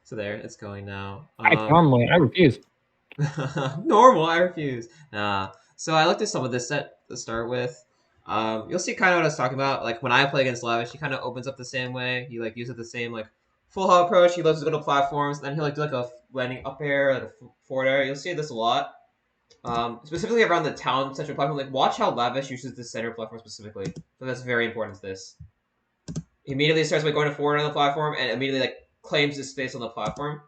So there, it's going now. Normally, I refuse. Normal, I refuse. So I looked at some of this set to start with. You'll see kind of what I was talking about. Like when I play against Lavish, he kind of opens up the same way. He like uses the same like full hop approach. He loves to go to platforms. Then he'll like do like a landing up air, like a forward air. You'll see this a lot. Specifically around the town central platform. Like watch how Lavish uses the center platform specifically. So that's very important to this. He immediately starts by going forward on the platform and immediately like claims his space on the platform.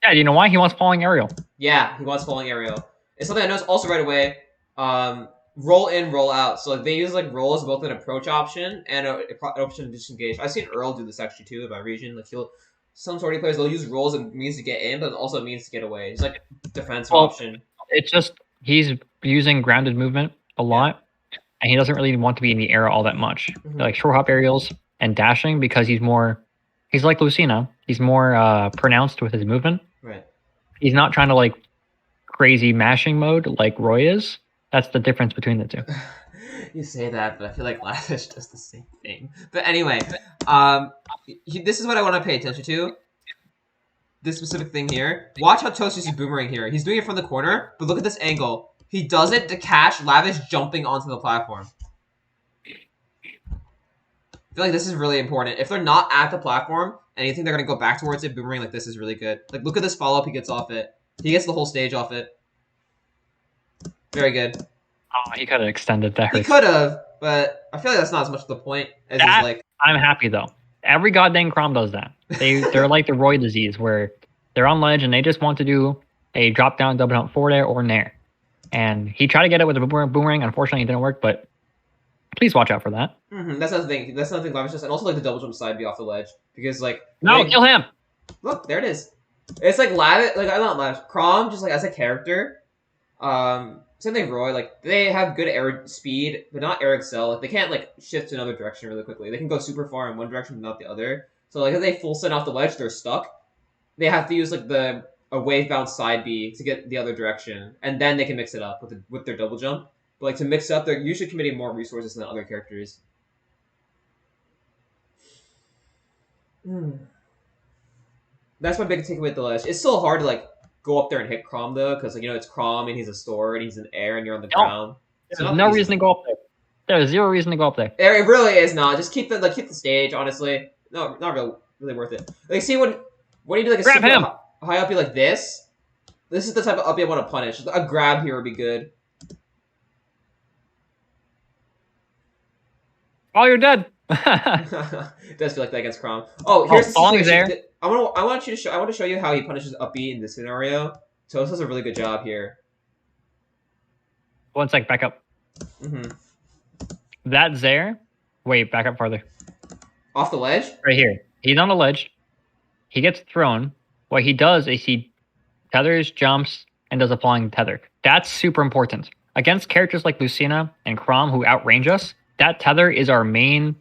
Yeah, you know why? He wants falling aerial. Yeah, he wants falling aerial. It's something I noticed also right away. Roll in, roll out. So like they use like roll as both an approach option and an option to disengage. I've seen Earl do this actually too in my region. Like some sort of players they'll use rolls as means to get in, but also means to get away. It's like defensive option. It's just he's using grounded movement a lot, and he doesn't really want to be in the air all that much. Like short hop aerials and dashing because he's like Lucina. He's more pronounced with his movement. Right. He's not trying to like crazy mashing mode like Roy is. That's the difference between the two. You say that, but I feel like Lavish does the same thing. But anyway, this is what I want to pay attention to. This specific thing here. Watch how Toast uses boomerang here. He's doing it from the corner, but look at this angle. He does it to catch Lavish jumping onto the platform. I feel like this is really important. If they're not at the platform and you think they're going to go back towards it, boomerang like this is really good. Like, look at this follow-up he gets off it. He gets the whole stage off it. Very good. Oh, he could have extended that. He could have, but I feel like that's not as much the point as he's like... I'm happy, though. Every goddamn Chrom does that. They're like the Roy disease, where they're on ledge and they just want to do a drop-down, double jump forward air or nair. And he tried to get it with a boomerang. Unfortunately, it didn't work, but please watch out for that. That's another thing. That's another thing Lavish does. And also like the double jump side B off the ledge. Because like... No, kill him! Look, there it is. It's like Lavish... Like, I'm not Lavish. Chrom, just like as a character... Same thing Roy, like, they have good air speed, but not air excel. Like, they can't, like, shift to another direction really quickly. They can go super far in one direction, but not the other. So, like, if they full send off the ledge, they're stuck. They have to use, like, a wave-bound side B to get the other direction. And then they can mix it up with their double jump. But, like, to mix up, they're usually committing more resources than other characters. That's my big takeaway with the ledge. It's still hard to, like, go up there and hit Chrom though, because like, you know, it's Chrom and he's a store and he's in air and you're on the ground. There's no reason to go up there. There's zero reason to go up there. It really is not. Just keep the stage. Honestly, no, not really worth it. Like, see when you do like a grab him. High up like this. This is the type of up I want to punish. A grab here would be good. Oh, you're dead. It does feel like that against Chrom. Oh, here's the there. I want to show you how he punishes up B in this scenario. Toast does a really good job here. 1 sec, back up. That's there. Wait, back up farther. Off the ledge? Right here. He's on the ledge. He gets thrown. What he does is he tethers, jumps, and does a flying tether. That's super important. Against characters like Lucina and Chrom who outrange us, that tether is our main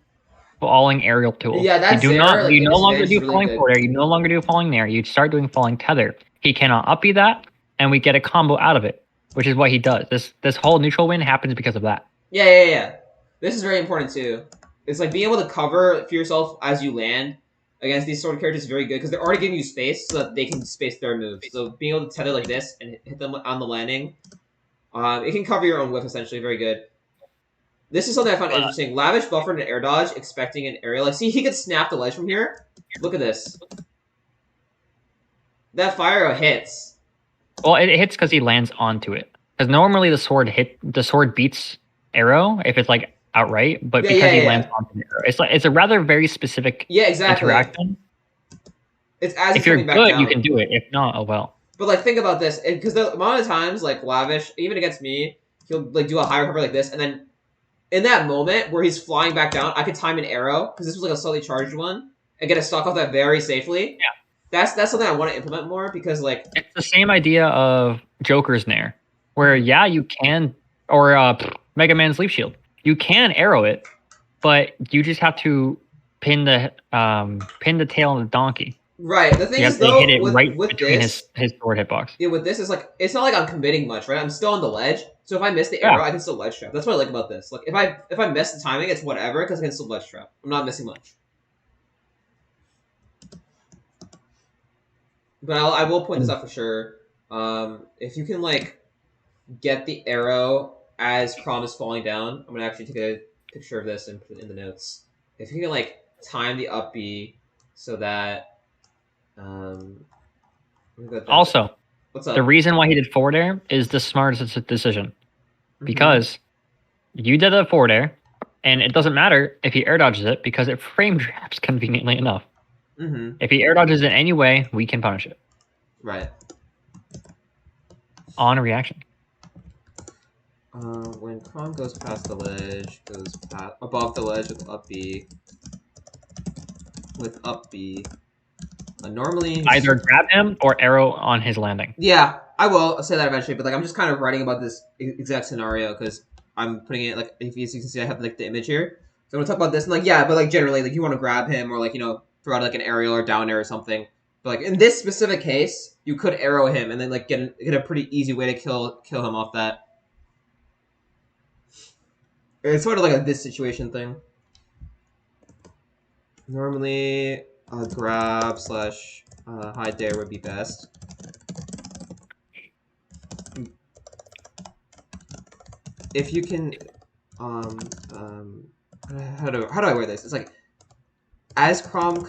falling aerial tool. Yeah, that's you no longer do falling forward air. You no longer do falling nair. You start doing falling tether. He cannot uppy that, and we get a combo out of it, which is what he does. This whole neutral win happens because of that. Yeah. This is very important too. It's like being able to cover for yourself as you land against these sort of characters is very good because they're already giving you space so that they can space their moves. So being able to tether like this and hit them on the landing, it can cover your own whiff essentially. Very good. This is something I found interesting. Lavish buffered an air dodge, expecting an aerial. Like, see, he could snap the ledge from here. Look at this. That fire arrow hits. Well, it hits because he lands onto it. Because normally the sword beats arrow if it's like outright, but because he lands onto the arrow, it's a rather very specific interaction. It's as if you're good, you can do it. If not, oh well. But like, think about this, because the amount of times like Lavish, even against me, he'll like do a high recovery like this, and then. In that moment where he's flying back down, I could time an arrow because this was like a slightly charged one and get a stock off that very safely. Yeah, that's something I want to implement more because like it's the same idea of Joker's Nair, where you can, or Mega Man's Leaf Shield, you can arrow it, but you just have to pin the tail on the donkey. Right. The thing is, though, hit it right between his sword hitbox. Yeah, with this, it's not like I'm committing much, right? I'm still on the ledge, so if I miss the arrow, I can still ledge trap. That's what I like about this. Like, if I miss the timing, it's whatever, because I can still ledge trap. I'm not missing much. But I will point this out for sure. If you can like get the arrow as Chrom is falling down, I'm gonna actually take a picture of this and put it in the notes. If you can like time the up B so that Also, what's the up? reason why he did forward air is the smartest decision because you did a forward air, and it doesn't matter if he air dodges it because it frame traps conveniently enough. If he air dodges it anyway, we can punish it. Right. On a reaction. When Chrom goes past the ledge, above the ledge with up B. Normally Either grab him or arrow on his landing. Yeah, I will say that eventually, but like I'm just kind of writing about this exact scenario because I'm putting it like if you can see I have like the image here. So I'm gonna talk about this and like yeah, but like generally like you want to grab him or like throw out like an aerial or down air or something. But like in this specific case, you could arrow him and then like get a pretty easy way to kill him off that. It's sort of like a this situation thing. Normally, a grab slash hide there would be best. If you can, how do I wear this? It's like as Chrom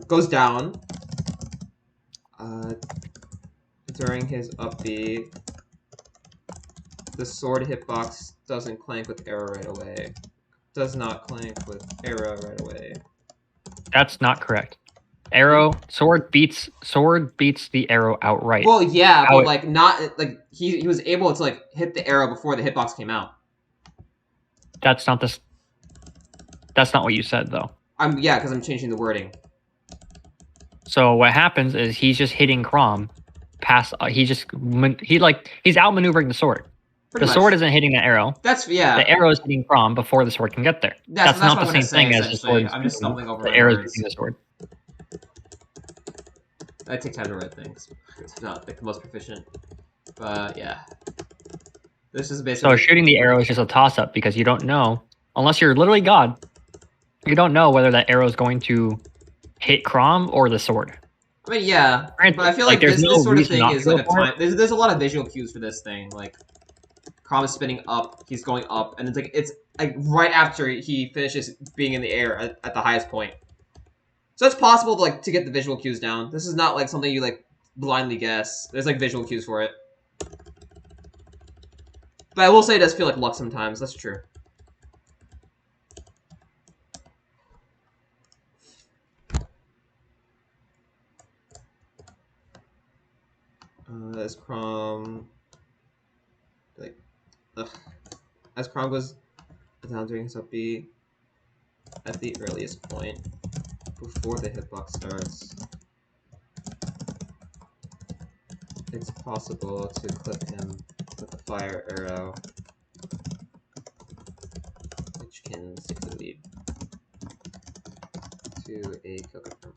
goes down during his up B, the sword hitbox doesn't clank with arrow right away. Does not clank with arrow right away. That's not correct. Sword beats the arrow outright. Well, yeah, but like not like he was able to like hit the arrow before the hitbox came out. That's not what you said though. Yeah, because I'm changing the wording. So what happens is he's just hitting Chrom past. He's outmaneuvering the sword. The sword isn't hitting the arrow. The arrow is hitting Chrom before the sword can get there. That's not the same thing as the sword. I'm just stumbling over the arrow is hitting the sword. I take time to write things. It's not like the most proficient, but yeah. This is basically so shooting the arrow is just a toss-up because you don't know unless you're literally God. You don't know whether that arrow is going to hit Chrom or the sword. I mean, yeah, but I feel like this sort of thing is like a time. There's a lot of visual cues for this thing. Like Chrom is spinning up, he's going up, and it's like right after he finishes being in the air at the highest point. So it's possible to get the visual cues down. This is not like something you like blindly guess. There's like visual cues for it. But I will say it does feel like luck sometimes. That's true. As Chrom as Chrom goes down during his up B at the earliest point before the hitbox starts, it's possible to clip him with a fire arrow, which can stick the lead to a kill confirm.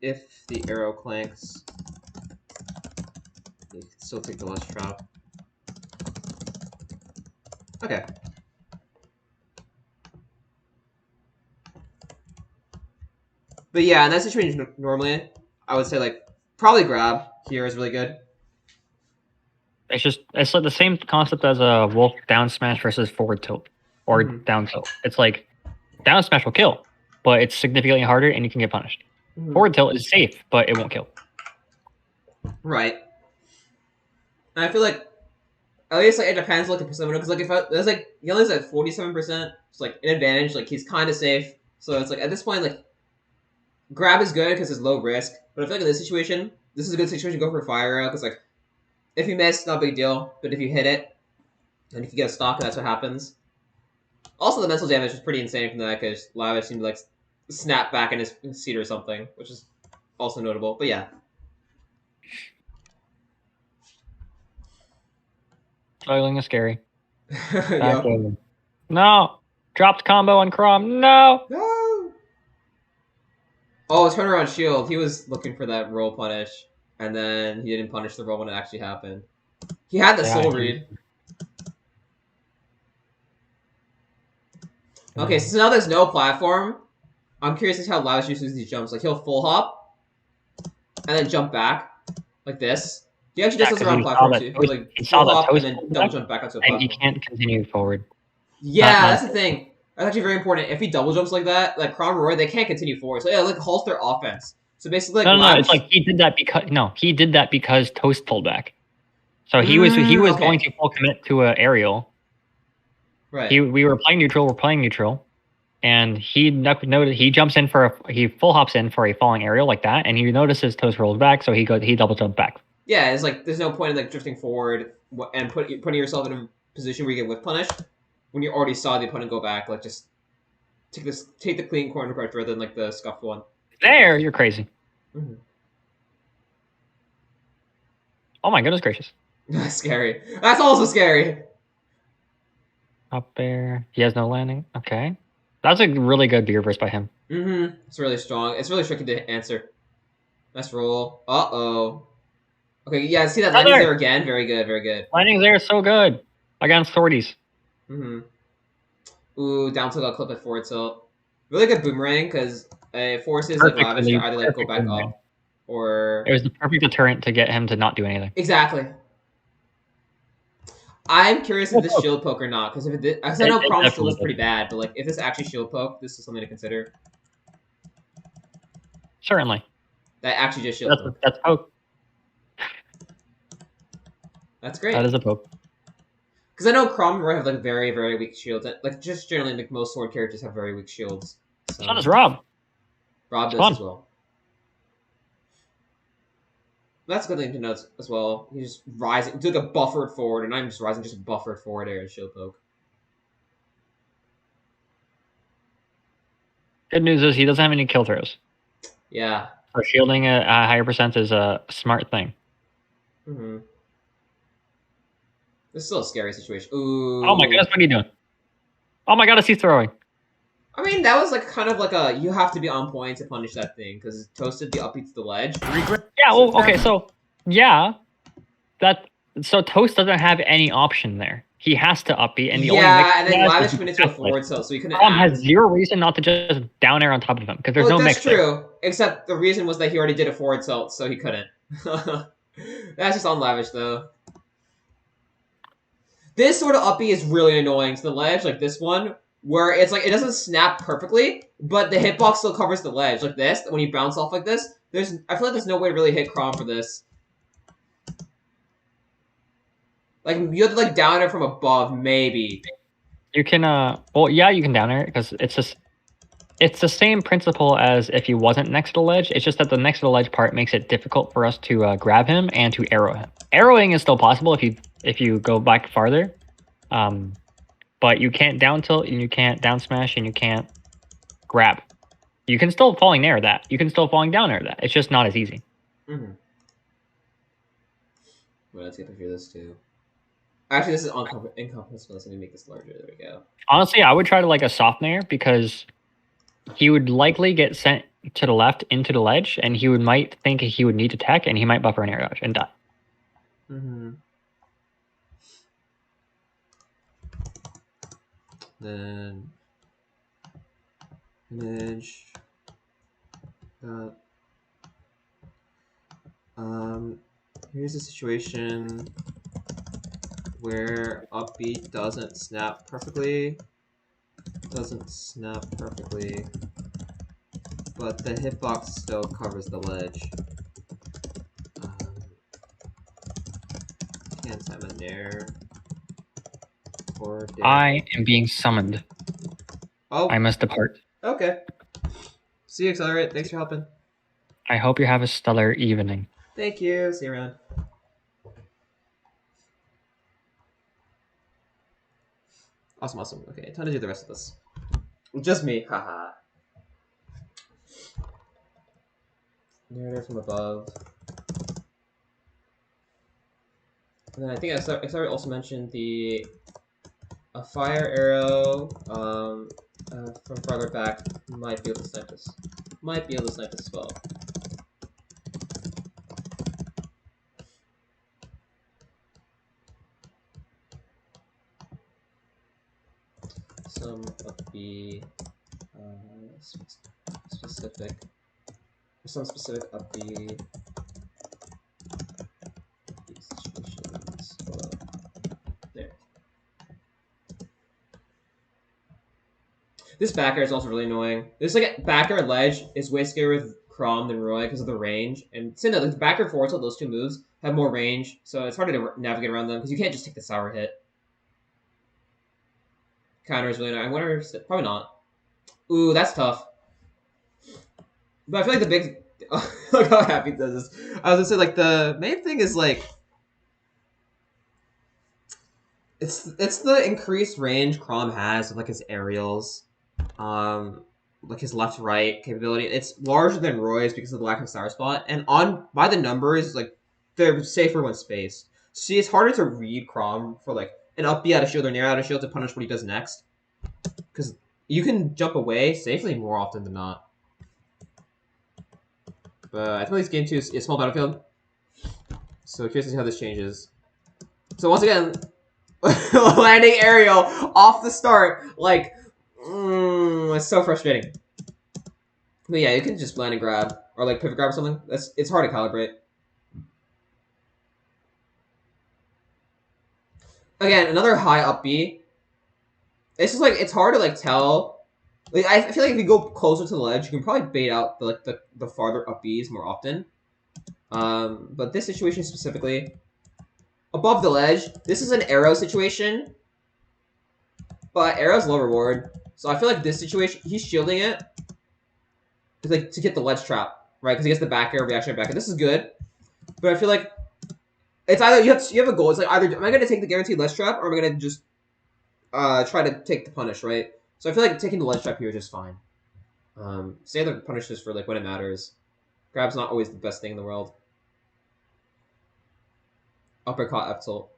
If the arrow clanks, you can still take the last trap. Okay. But yeah, in that situation, normally, I would say, like, probably grab here is really good. It's like the same concept as a wolf down smash versus forward tilt or down tilt. It's like down smash will kill, but it's significantly harder and you can get punished. Forward tilt is safe, but it won't kill. Right. And I feel like at least like it depends like the percent because like if there's like he only has like 47%, it's like an advantage. Like he's kind of safe, so it's like at this point like grab is good because it's low risk. But I feel like in this situation, this is a good situation to go for a fire arrow because like if you miss, not a big deal. But if you hit it, and if you get a stock, that's what happens. Also, the mental damage was pretty insane from that because Lavish seemed to like snap back in his seat or something, which is also notable. But yeah. Toiling is scary. No! Dropped combo on Chrom. No! No! Oh, turnaround shield. He was looking for that roll punish, and then he didn't punish the roll when it actually happened. He had the soul read. Okay, so now there's no platform. I'm curious as to how Lavish uses these jumps. Like he'll full hop and then jump back like this. He actually does Yeah, this because around platform too. He'll like he saw full that hop and toast then pulled double back, jump back onto a and he platform. can't continue forward. Yeah, that's the thing. That's actually very important. If he double jumps like that, like Chrom Roy, they can't continue forward. So yeah, like halts their offense. So basically, like No, it's Lavish. like he did that because toast pulled back. So he was going Okay. to full commit to a aerial. Right. We were playing neutral. We're playing neutral, and he jumps in he full hops in for a falling aerial like that, and he notices toast rolls back, so he double jump back. Yeah, it's like there's no point in like drifting forward and putting yourself in a position where you get whiff punished when you already saw the opponent go back. Like just take the clean corner approach rather than like the scuffed one. There, you're crazy. Mm-hmm. Oh my goodness gracious! That's scary. That's also scary. Up there, he has no landing. Okay, that's a really good beer burst by him. Mm-hmm. It's really strong. It's really tricky to answer. Nice roll. Uh-oh. Okay, yeah, see that landing's there again? Very good, very good. Landings there so good against Swordies. Mm-hmm. Ooh, down tilt got clip at forward tilt. Really good boomerang because it forces like Lavish to either like go back boomerang. up or It was the perfect deterrent to get him to not do anything. exactly. I'm curious if this shield poke or not because if it, I know Chrom's shield was pretty bad, but like if this actually shield poke, this is something to consider. Certainly. That actually just shield poke. That's poke. That's great. That is a poke. Because I know Chrom and Roy have like very, very weak shields. Like just generally, like most sword characters have very weak shields. So does Rob. Rob does as well. That's a good thing to note as well. He's just rising, do like a buffered forward, and I'm just rising, just buffered forward air and shield poke. Good news is he doesn't have any kill throws. Yeah. So shielding a higher percent is a smart thing. Mm-hmm. This is still a scary situation. Ooh. Oh my goodness, what are you doing? Oh my goodness, he's throwing. I mean, that was like kind of like a you have to be on point to punish that thing because it toasted the upbeat to the ledge. Yeah, well, okay, so yeah, so Toast doesn't have any option there. He has to upbeat, and the only and then Lavish went into a forward tilt, so he couldn't. Chrom has zero reason not to just down air on top of him because there's no mix. That's true. Except the reason was that he already did a forward tilt, so he couldn't. That's just on Lavish though. This sort of uppy is really annoying to the ledge, like this one, where it's like it doesn't snap perfectly, but the hitbox still covers the ledge, like this. When you bounce off like this, I feel like there's no way to really hit Chrom for this. Like you have to like down air from above, maybe. You can well yeah, you can down air because it's the same principle as if he wasn't next to the ledge. It's just that the next to the ledge part makes it difficult for us to grab him and to arrow him. Arrowing is still possible if you go back farther, but you can't down tilt and you can't down smash and you can't grab. You can still falling air that. You can still falling down air that. It's just not as easy. Mm-hmm. Well, let's get a picture of this too. Actually, this is incomprehensible. Let me make this larger. There we go. Honestly, I would try to like a soft air because he would likely get sent to the left into the ledge, and he might think he would need to tech, and he might buffer an air dodge and die. Mm-hmm. Then image. Here's a situation where upbeat doesn't snap perfectly. But the hitbox still covers the ledge. Can't time an air. I am being summoned. Oh. I must depart. Okay. See you, Accelerate. Thanks for helping. I hope you have a stellar evening. Thank you. See you around. Awesome. Okay, time to do the rest of this. Just me. Haha. Narrator from above. And then I think I also mentioned a fire arrow from farther back might be able to snipe this. As well. Some of the specific upbeat situations. There. This backer is also really annoying. This like backer ledge is way scarier with Chrom than Roy because of the range. And Cinda, like the backer forward tilt, those two moves have more range, so it's harder to navigate around them because you can't just take the sour hit. Counter is really annoying. I wonder if probably not. Ooh, that's tough. But I feel like the big look how happy it does this. I was gonna say like the main thing is like it's the increased range Chrom has with like his aerials. Like his left right capability. It's larger than Roy's because of the lack of sour spot. And on by the numbers, like they're safer when spaced. See, it's harder to read Chrom for like an up B out of shield or near out of shield to punish what he does next. Because you can jump away safely more often than not. But I think this game 2 is a small battlefield. So curious to see how this changes. So once again, landing aerial off the start, like it's so frustrating. But yeah, you can just land and grab or like pivot grab or something. It's hard to calibrate. Again, another high up B. It's just like it's hard to like tell. Like I feel like if you go closer to the ledge, you can probably bait out the farther up Bs more often. But this situation specifically, above the ledge, this is an arrow situation. But arrow's low reward. So I feel like this situation, he's shielding it. It's like to get the ledge trap, right? Because he gets the back air, reaction back air. This is good. But I feel like it's either you have a goal. It's like either am I gonna take the guaranteed ledge trap or am I gonna just try to take the punish, right? So I feel like taking the ledge trap here is just fine. Save the punishes for like when it matters. Grab's not always the best thing in the world. Uppercut F tilt.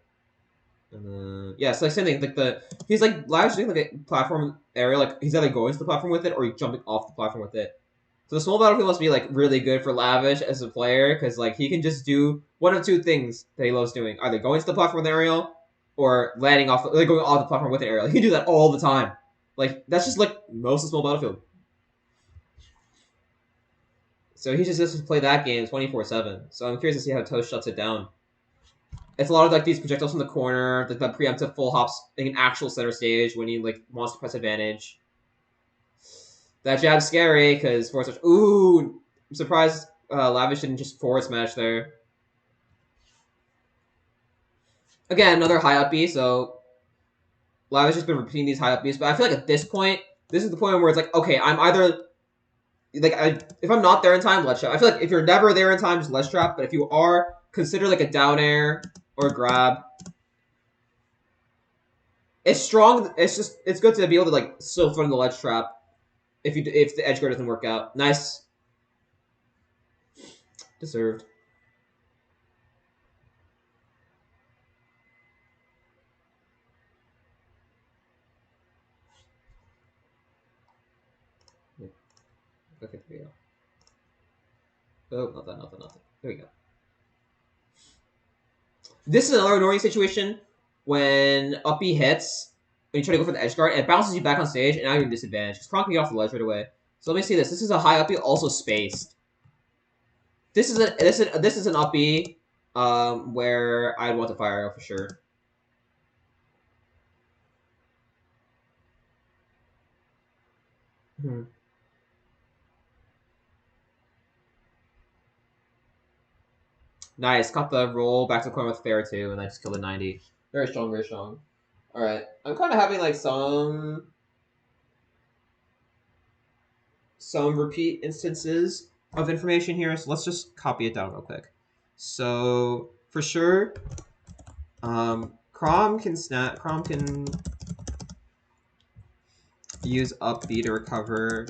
And then yeah, it's like same thing. Like he's like live doing like a platform area, like he's either going to the platform with it or he's jumping off the platform with it. So the small battlefield must be like really good for Lavish as a player because like he can just do one of two things that he loves doing: either going to the platform with an aerial or landing off, like going off the platform with an aerial. He can do that all the time. Like that's just like most of small battlefield. So he just to play that game 24/7. So I'm curious to see how Toast shuts it down. It's a lot of like these projectiles from the corner, like the preemptive full hops, like an actual center stage when he like wants to press advantage. That jab's scary because forward smash. Ooh, I'm surprised Lavish didn't just forward smash there. Again, another high up B. So Lavish has been repeating these high up Bs, but I feel like at this point, this is the point where it's like, okay, I'm either like if I'm not there in time, ledge trap. I feel like if you're never there in time, just ledge trap. But if you are, consider like a down air or a grab. It's strong. It's good to be able to like still throw in the ledge trap if the edge guard doesn't work out. Nice. Deserved. Okay, there we go. Oh, nothing. There we go. This is another annoying situation when up B hits, when you try to go for the edge guard, and it bounces you back on stage, and now you're in disadvantage. Because Kronk can get off the ledge right away. So let me see this. This is a high up B, also spaced. This is an up B where I'd want to fire arrow for sure. Nice. Caught the roll back to the corner with fair too, and I just killed a 90. Very strong, very strong. Alright. I'm kind of having like some repeat instances of information here, so let's just copy it down real quick. So for sure, Chrom can use up B to recover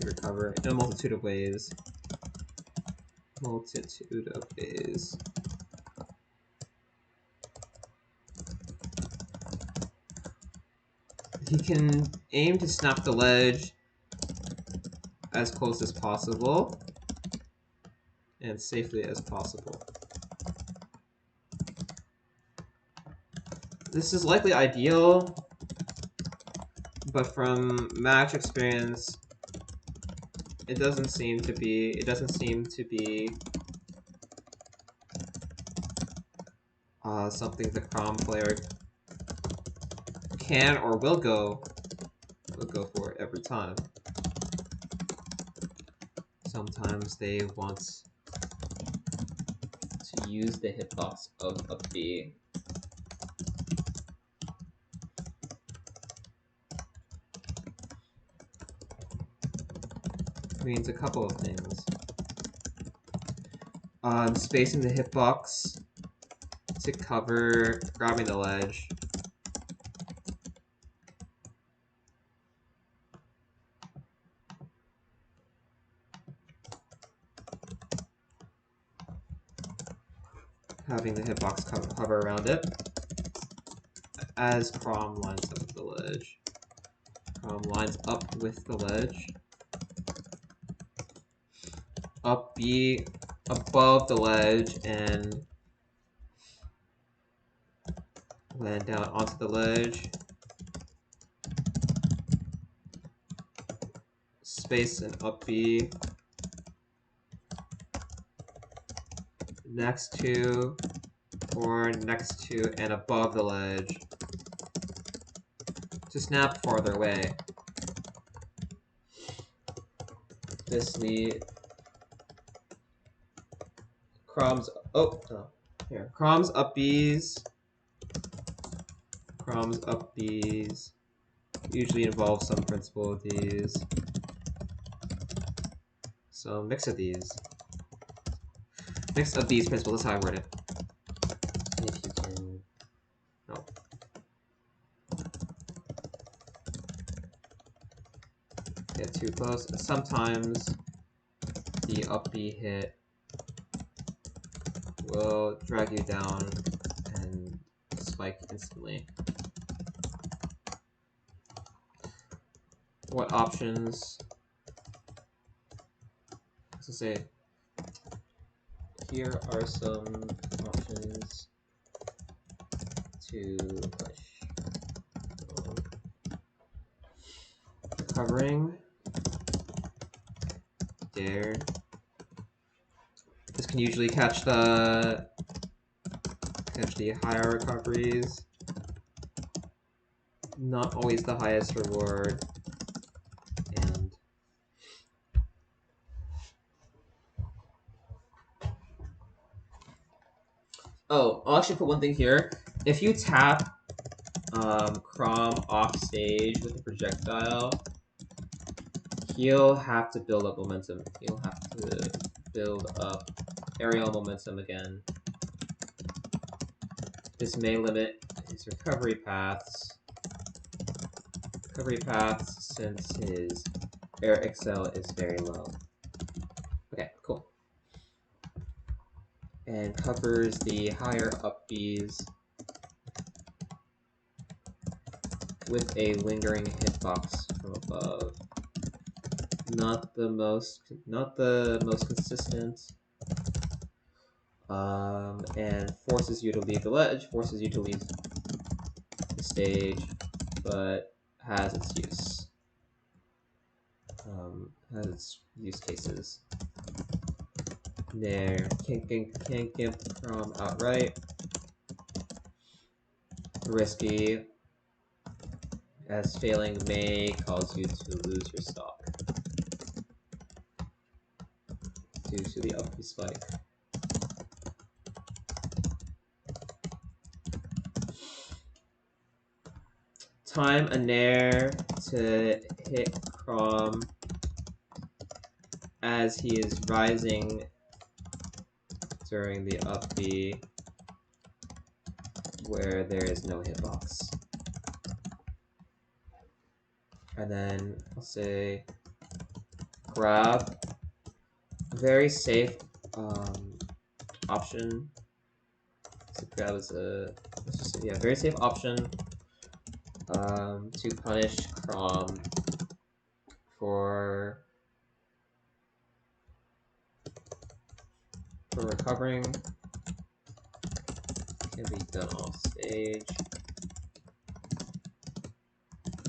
in a multitude of ways. He can aim to snap the ledge as close as possible and safely as possible. This is likely ideal, but from match experience, it doesn't seem to be something the Chrom player can or will go for every time. Sometimes they want to use the hitbox of a B. Means a couple of things. Spacing the hitbox to cover grabbing the ledge. Having the hitbox hover around it as Chrom lines up with the ledge. Chrom lines up with the ledge. Up B above the ledge and land down onto the ledge. Space and up B. Next to or next to and above the ledge. To snap farther away. This lead. Chrom's here. Chrom's up Bs. Chrom's up Bs usually involves some principle of these. So mix of these. Mix of these principles, that's how I word it. If you can no. Get too close. Sometimes the up B hit will drag you down and spike instantly. What options? Let's say here are some options to push. Recovering. Dare. This can usually catch the higher recoveries. Not always the highest reward. And I'll actually put one thing here. If you tap Chrom off stage with a projectile, he'll have to build up momentum. He'll have to build up aerial momentum again. This may limit his recovery paths. Since his air excel is very low. Okay, cool. And covers the higher up Bs with a lingering hitbox from above. Not the most consistent. And forces you to leave the ledge, forces you to leave the stage, but has its use. Has its use cases. There, can't gimp from outright. Risky, as failing may cause you to lose your stock due to the up spike. Time a nair to hit Chrom as he is rising during the up B where there is no hitbox. And then I'll say grab. Very safe option. So grab is very safe option to punish Chrom for recovering. Can be done off stage.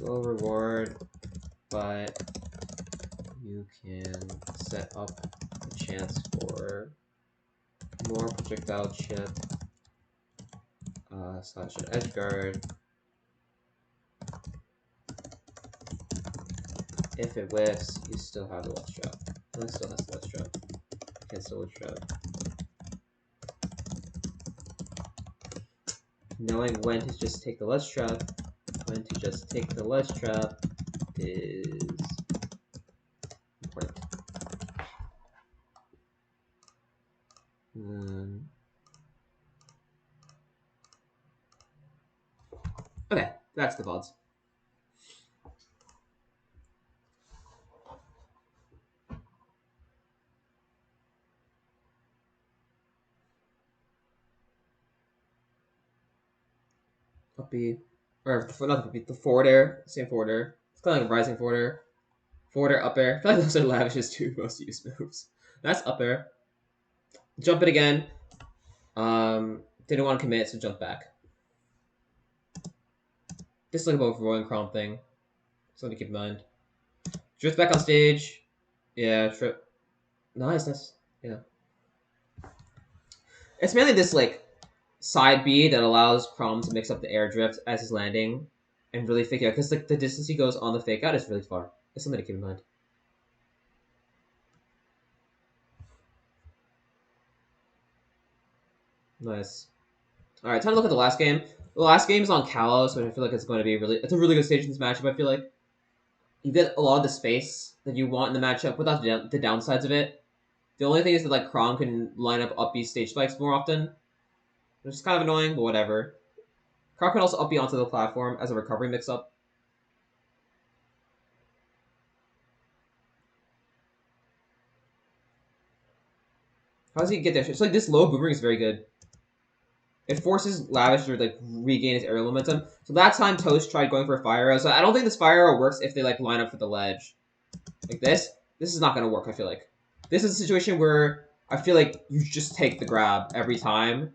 Low reward, but you can set up the chance for more projectile chip / an edge guard. If it whiffs, you still have the ledge trap. It still has the ledge trap. You can still ledge trap. Knowing when to just take the ledge trap, is important. Okay, back to the VODs. Up B, or not the forward air, same forward air. It's kind of like a rising forward air. Forward air, up air. I feel like those are Lavish's two most used moves. That's up air. Jump it again. Didn't want to commit, so jump back. This is like a rolling Chrom thing. Something to keep in mind. Drift back on stage. Yeah, trip. Nice. Yeah. It's mainly this like side B that allows Chrom to mix up the air drift as he's landing and really fake out, because like the distance he goes on the fake out is really far. It's something to keep in mind. Nice. All right, time to look at the last game. The last game is on Kalos, which I feel like it's going to be it's a really good stage in this matchup. I feel like you get a lot of the space that you want in the matchup without the downsides of it. The only thing is that like Chrom can line up B stage spikes more often, which is kind of annoying, but whatever. Chrom can also up B onto the platform as a recovery mix-up. How does he get there? It's like this low boomerang is very good. It forces Lavish to like regain his aerial momentum. So that time Toast tried going for a fire arrow. So I don't think this fire arrow works if they like line up for the ledge. Like this is not gonna work, I feel like. This is a situation where I feel like you just take the grab every time.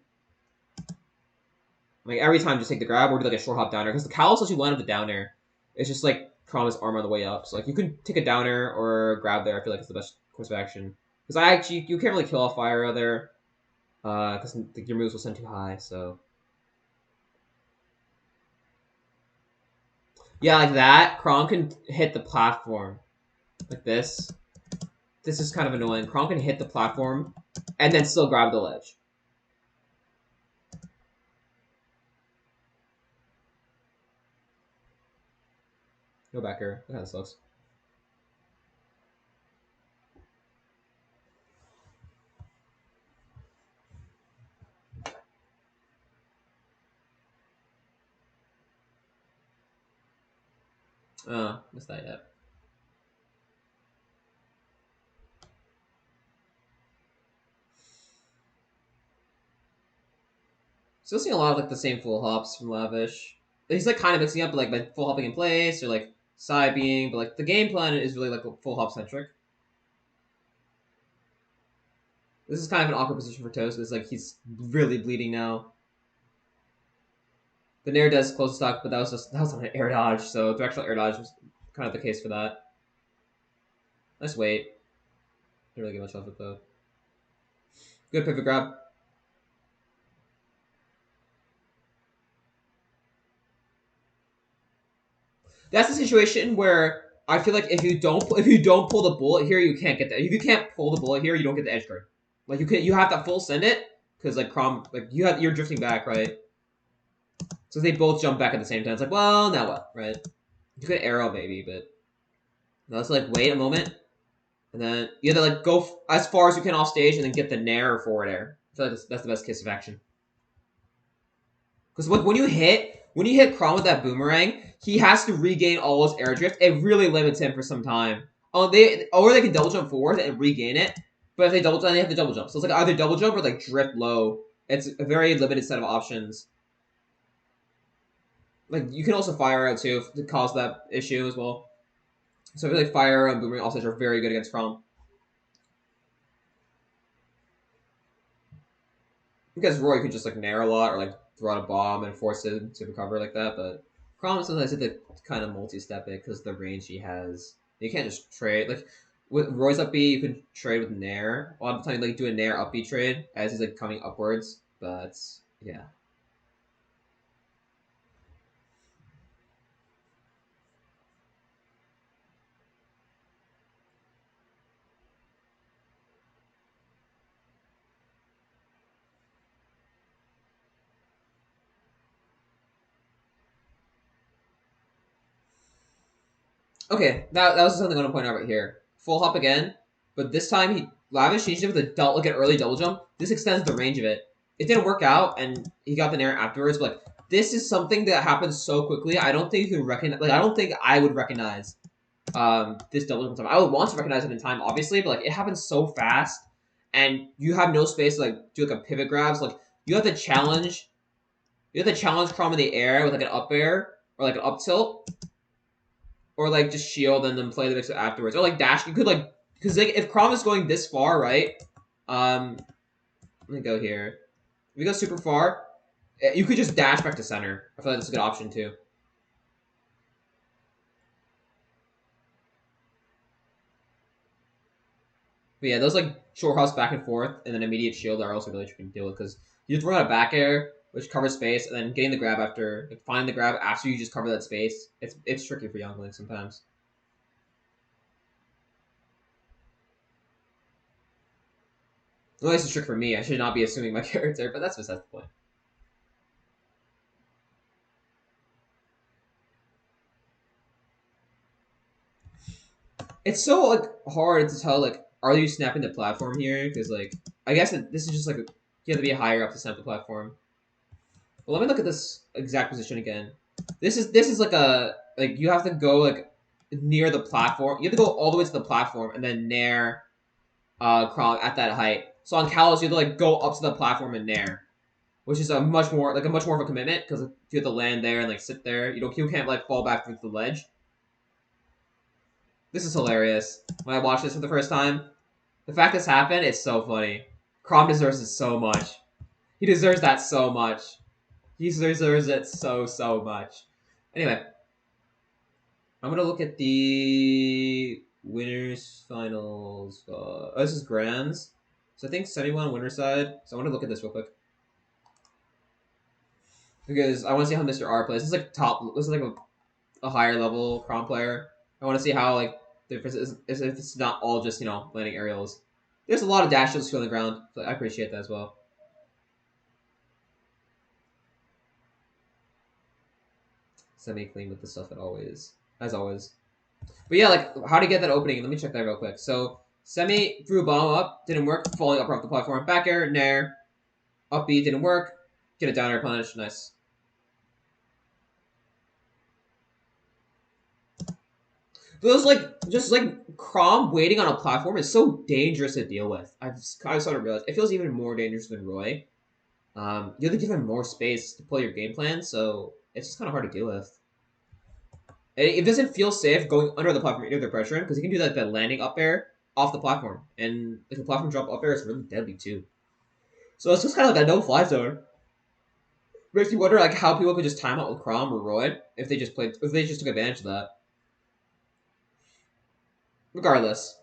Like every time just take the grab or do like a short hop downer. Because the Kalos lets you line up the downer. It's just like Chrom's armor on the way up. So like you could take a downer or grab there. I feel like it's the best course of action. Because you can't really kill off fire arrow there. Because your moves will send too high, so. Yeah, like that. Chrom can hit the platform. Like this. This is kind of annoying. Chrom can hit the platform and then still grab the ledge. Go back here. That kind of sucks. Missed that yet. Still seeing a lot of like the same full hops from Lavish. He's like kind of mixing up like by full hopping in place or like side being, but like the game plan is really like full hop centric. This is kind of an awkward position for Toast because like he's really bleeding now. The Nair does close the stock, but that was on an air dodge, so directional air dodge was kind of the case for that. Nice wait. Didn't really get much off it though. Good pivot grab. That's the situation where I feel like if you don't pull the bullet here, you can't get that. If you can't pull the bullet here, you don't get the edge guard. Like you have to full send it because like Chrom you're drifting back, right? So they both jump back at the same time. It's like, well, now what, right? You could arrow maybe, but let's like wait a moment, and then you have to like go as far as you can off stage and then get the nair or forward air. I feel like that's the best case of action. Because when you hit Chrom with that boomerang, he has to regain all his air drift. It really limits him for some time. Or they can double jump forward and regain it. But if they double jump, they have to double jump. So it's like either double jump or like drift low. It's a very limited set of options. Like you can also fire arrow too to cause that issue as well. So I feel like fire arrow and boomerang offstage are very good against Chrom. Because Roy could just like nair a lot or like throw out a bomb and force it to recover like that, but Chrom sometimes have to kind of multi-step it because the range he has. You can't just trade. Like with Roy's up B, you can trade with Nair. A lot of the time, like do a Nair up B trade as he's like coming upwards. But yeah. Okay, that was something I want to point out right here. Full hop again, but this time he Lavish changed it with like an early double jump. This extends the range of it. It didn't work out, and he got the Nair afterwards. But like, this is something that happens so quickly. I don't think you can recognize. Like, I don't think I would recognize this double jump time. I would want to recognize it in time, obviously, but like it happens so fast, and you have no space to like do like a pivot grabs. Like you have to challenge. You have to challenge Chrom in the air with like an up air or like an up tilt, or like just shield and then play the mix afterwards, or like dash. You could like because like if Chrom is going this far, right? Let me go here. If you go super far, you could just dash back to center. I feel like that's a good option too. But yeah, those like short hops back and forth and then immediate shield are also really tricky to deal with because you have to run a back air, which covers space, and then getting the grab after, like finding the grab after you just cover that space. It's tricky for younglings sometimes. Well, it's a trick for me. I should not be assuming my character, but that's besides the point. It's so like hard to tell like are you snapping the platform here because like I guess this is just like you have to be higher up to snap the platform. Well, let me look at this exact position again. This is like a like you have to go like near the platform. You have to go all the way to the platform and then nair Krong at that height. So on Kalos, you have to like go up to the platform and nair, which is a much more of a commitment because you have to land there and like sit there. You can't like fall back through the ledge. This is hilarious. When I watched this for the first time, the fact this happened, it's so funny. Chrom deserves it so much. He deserves that so much. He deserves it so much. Anyway, I'm gonna look at the winners finals. This is grands. So I think 71 winner side. So I want to look at this real quick because I want to see how Mr. R plays. This is like top. This is like a higher level Chrom player. I want to see how like the difference is if it's not all just landing aerials. There's a lot of dash shields on the ground. So I appreciate that as well. Semi-clean with the stuff as always. But yeah, like how to get that opening. Let me check that real quick. So semi threw a bomb up, didn't work. Falling up off the platform, back air, nair, up B didn't work. Get a down air punish, nice. Those like just like Chrom waiting on a platform is so dangerous to deal with. I've kind of started to realize it feels even more dangerous than Roy. You have to give him more space to play your game plan, so it's just kind of hard to deal with. It doesn't feel safe going under the platform under the pressure because he can do that landing up air off the platform, and if the platform drop up air is really deadly too. So it's just kind of like a no fly zone. Makes me wonder like how people could just time out with Chrom or Roy if they just took advantage of that. Regardless,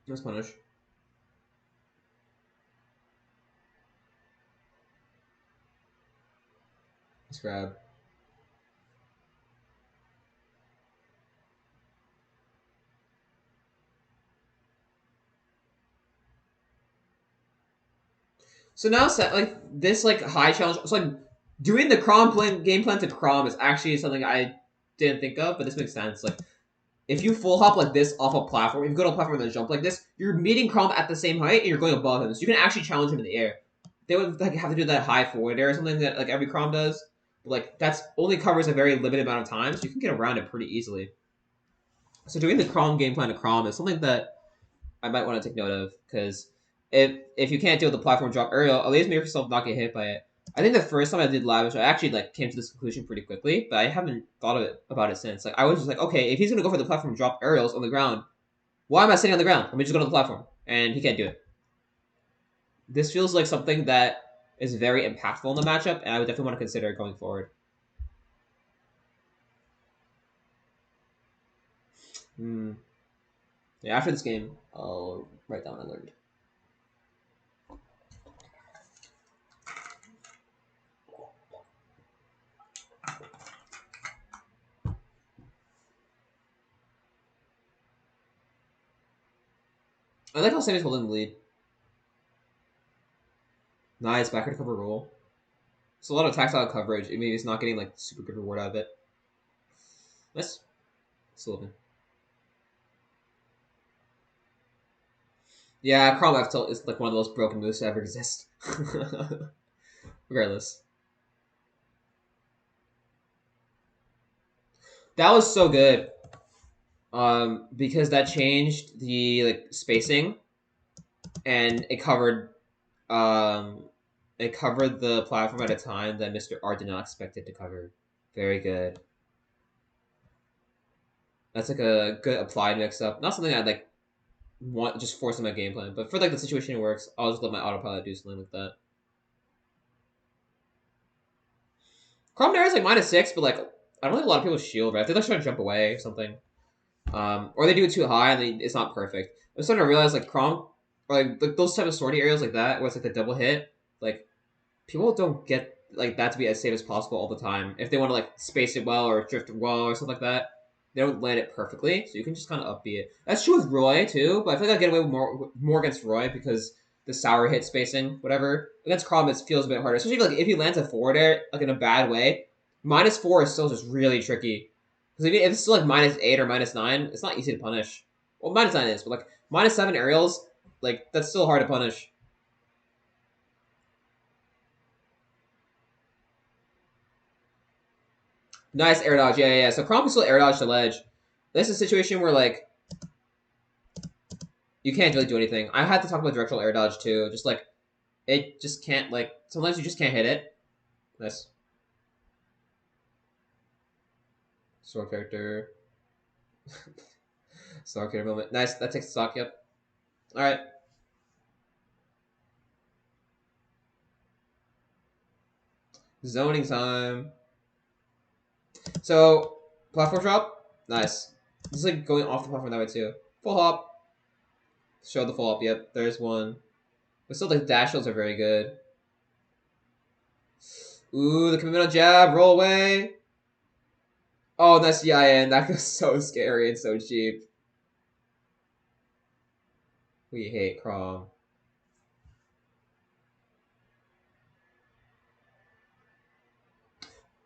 let's punish. Let's grab. So now like this like high challenge. So like doing the game plan to Chrom is actually something I didn't think of, but this makes sense. Like if you full hop like this off a platform, if you go to a platform and then jump like this, you're meeting Chrom at the same height and you're going above him, so you can actually challenge him in the air. They would like have to do that high forward air or something that like every Chrom does. But like that's only covers a very limited amount of time, so you can get around it pretty easily. So doing the Chrom game plan to Chrom is something that I might want to take note of because if you can't deal with the platform drop aerial, at least make yourself not get hit by it. I think the first time I did lavish, I actually like came to this conclusion pretty quickly, but I haven't thought of it about it since. Like I was just like, okay, if he's gonna go for the platform drop aerials on the ground, why am I sitting on the ground? Let me just go to the platform, and he can't do it. This feels like something that is very impactful in the matchup, and I would definitely want to consider it going forward. Hmm. Yeah, after this game, I'll write down what I learned. I like how Sammy's holding the lead. Nice backward cover roll. It's a lot of tactile coverage. Maybe he's not getting like super good reward out of it. Nice. Still open. Yeah, Chrom F tilt is like one of the most broken moves to ever exist. Regardless. That was so good. Because that changed the like spacing and it covered the platform at a time that Mr. R did not expect it to cover. Very good. That's like a good applied mix up. Not something I'd like want just force in my game plan, but for like the situation it works, I'll just let my autopilot do something like that. Chrom Nair is like -6, but like I don't think a lot of people shield, right? If they're trying to jump away or something. Or they do it too high and it's not perfect. I'm starting to realize like Chrom or like those type of sortie areas like that where it's like the double hit, like people don't get like that to be as safe as possible all the time. If they want to like space it well or drift well or something like that, they don't land it perfectly. So you can just kind of upbeat it. That's true with Roy too, but I feel like I get away with more against Roy because the sour hit spacing, whatever. Against Chrom, it feels a bit harder, especially like if he lands a forward air like in a bad way. -4 is still just really tricky because if it's still like -8 or -9, it's not easy to punish. Well, -9 is, but like -7 aerials, like that's still hard to punish. Nice air dodge. Yeah, yeah, yeah. So Chrom can still air dodge the ledge. This is a situation where like you can't really do anything. I had to talk about directional air dodge too. Just like it just can't like sometimes you just can't hit it. Nice. Sword character. Sword character moment. Nice. That takes the stock. Yep. All right. Zoning time. So platform drop. Nice. Just like going off the platform that way too. Full hop. Show the full hop. Yep. There's one. But still, the dash shields are very good. Ooh, the commitment jab. Roll away. Oh, that's Yin. That was so scary and so cheap. We hate Chrom.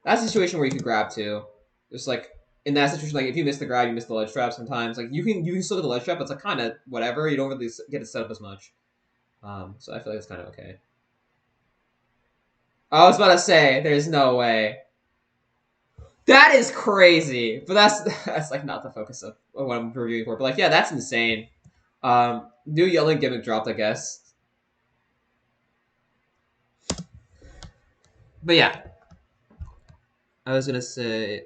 That's a situation where you can grab too. Just like in that situation, like if you miss the grab, you miss the ledge trap. Sometimes like you can still get the ledge trap, but it's like kind of whatever. You don't really get it set up as much. So I feel like it's kind of okay. I was about to say, there's no way. That is crazy, but that's like not the focus of what I'm reviewing for. But like, yeah, that's insane. New yelling gimmick dropped, I guess. But yeah, I was gonna say,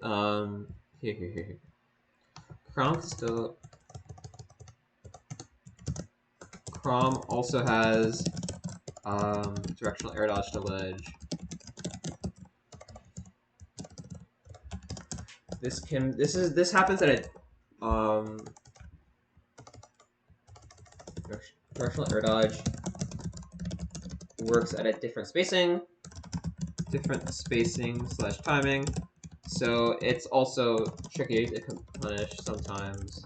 here. Chrom still. Chrom also has directional air dodge to ledge. This happens at a directional air dodge works at a different spacing / timing. So it's also tricky to punish sometimes.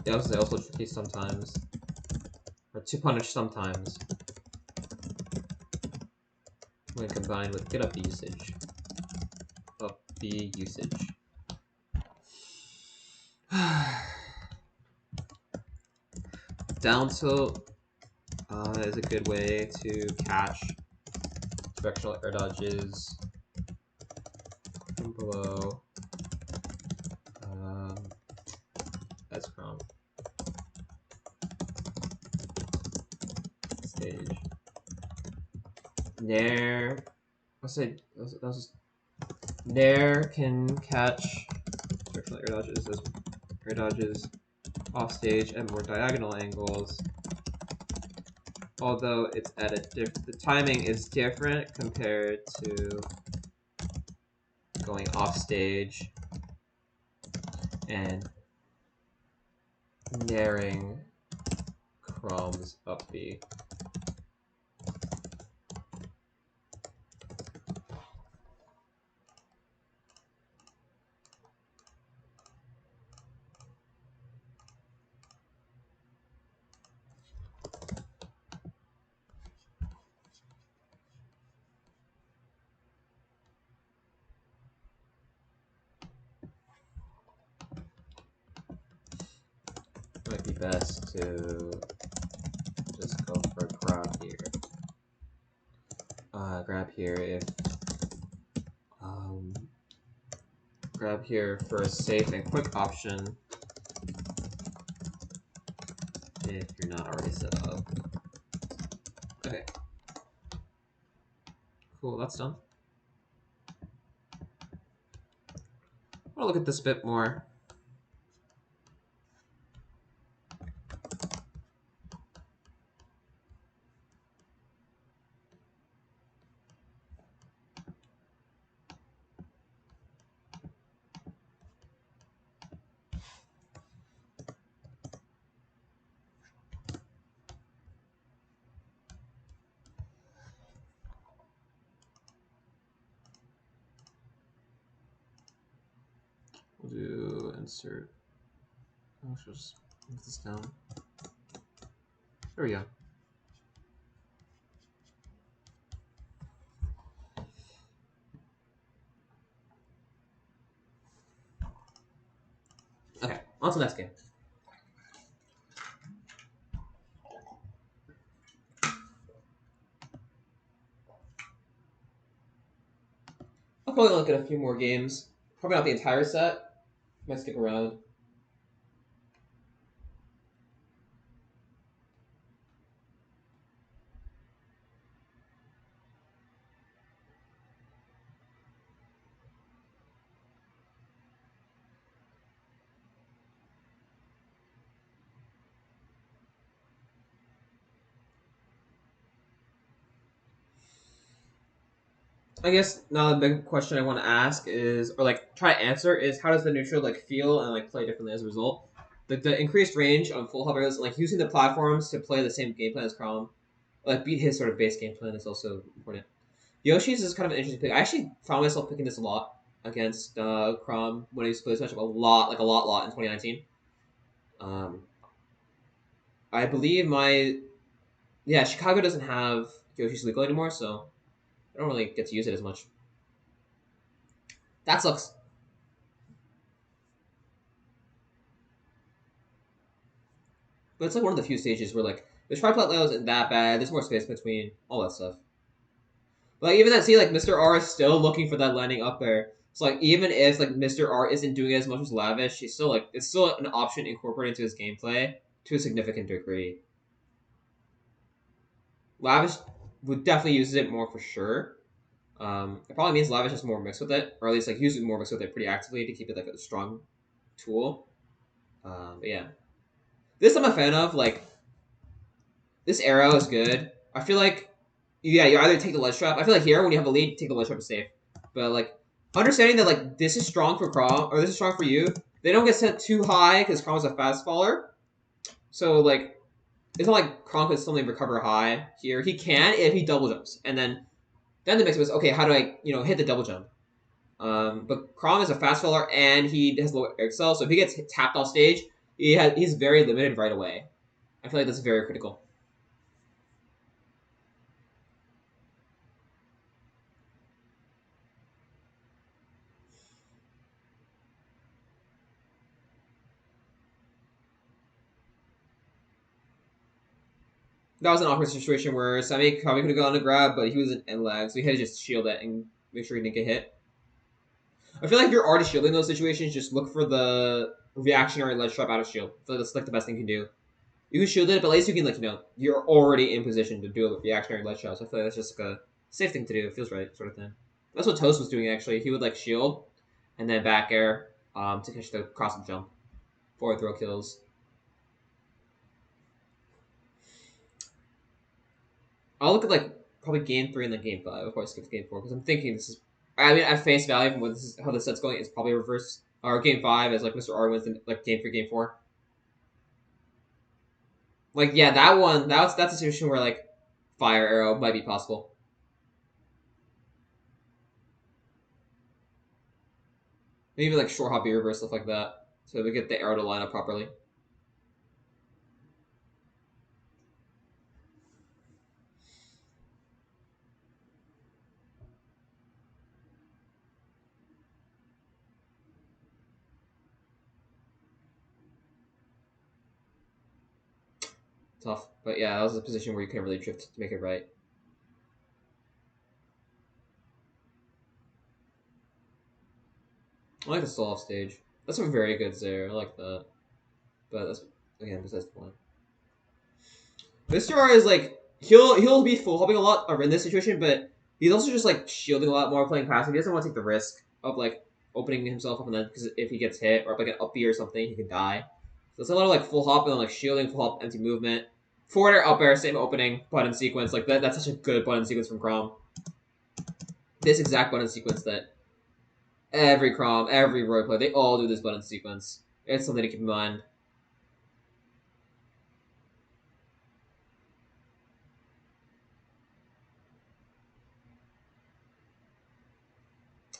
They also tricky sometimes, or to punish sometimes when combined with get up the usage. Down tilt is a good way to catch directional air dodges from below. That's Chrom. Stage. Nair. Nair can catch directional air dodges off stage at more diagonal angles. Although it's at the timing is different compared to going off stage and naring Chrom's up B. Might be best to just go for a grab here. Grab here if grab here for a safe and quick option if you're not already set up. Okay. Cool, that's done. I'll look at this a bit more. We'll do insert. Oh, should just move this down. There we go. Okay, on to the next game. I'll probably look at a few more games. Probably not the entire set. Might stick around. I guess now the big question I want to ask is, or like try to answer, is how does the neutral like feel and like play differently as a result? The increased range on full hovers, like using the platforms to play the same game plan as Chrom, like beat his sort of base game plan is also important. Yoshi's is kind of an interesting pick. I actually found myself picking this a lot against Chrom when I used to play this matchup a lot in 2019. I believe Chicago doesn't have Yoshi's legal anymore, so I don't really get to use it as much. That sucks. But it's like one of the few stages where like the triplet layout isn't that bad. There's more space between all that stuff. But like, even that, see, like Mr. R is still looking for that landing up there. So like even if like Mr. R isn't doing as much as Lavish, he's still like it's still an option incorporated into his gameplay to a significant degree. Lavish would definitely use it more for sure. It probably means Lavish has more mix with it, or at least like using more mix with it pretty actively to keep it like a strong tool. But yeah, this I'm a fan of. Like this arrow is good. I feel like you either take the ledge trap. I feel like here when you have a lead, take the ledge trap is safe. But like understanding that like this is strong for Chrom or this is strong for you, they don't get sent too high because Chrom is a fast faller. So like it's not like Chrom can suddenly recover high here. He can if he double jumps, and then the mix was okay. How do I hit the double jump? But Chrom is a fast faller and he has low excel, so if he gets tapped off stage, he's very limited right away. I feel like that's very critical. That was an awkward situation where Sammy probably could have gone to grab, but he was in lag, so he had to just shield it and make sure he didn't get hit. I feel like if you're already shielding those situations, just look for the reactionary ledge trap out of shield. I feel like that's like the best thing you can do. You can shield it, but at least you can you're already in position to do a reactionary ledge trap. So I feel like that's just like a safe thing to do. It feels right, sort of thing. That's what Toast was doing actually. He would like shield and then back air to catch the cross and jump, forward throw kills. I'll look at like probably game 3 and then game 5. I'll probably skip game 4 because I'm thinking this is I mean, at face value, from what this is, how the set's going, it's probably reverse. Or game 5 is like Mr. R wins in like game 3, game 4. Like, yeah, that one, that's a situation where like fire arrow might be possible. Maybe like short hop reverse, stuff like that. So we get the arrow to line up properly. Tough. But yeah, that was a position where you couldn't really drift to make it right. I like the stall off stage. That's a very good Zare. I like that. But that's, again, besides the point. Mr. R is like, he'll be full hopping a lot in this situation, but he's also just like shielding a lot more, playing passive. He doesn't want to take the risk of like opening himself up, and then because if he gets hit or like an up B or something, he can die. So it's a lot of like full hop and then like shielding, full hop, empty movement. Forward air, up air, same opening, button sequence. Like that's such a good button sequence from Chrom. This exact button sequence that every Chrom, every Roy play, they all do this button sequence. It's something to keep in mind.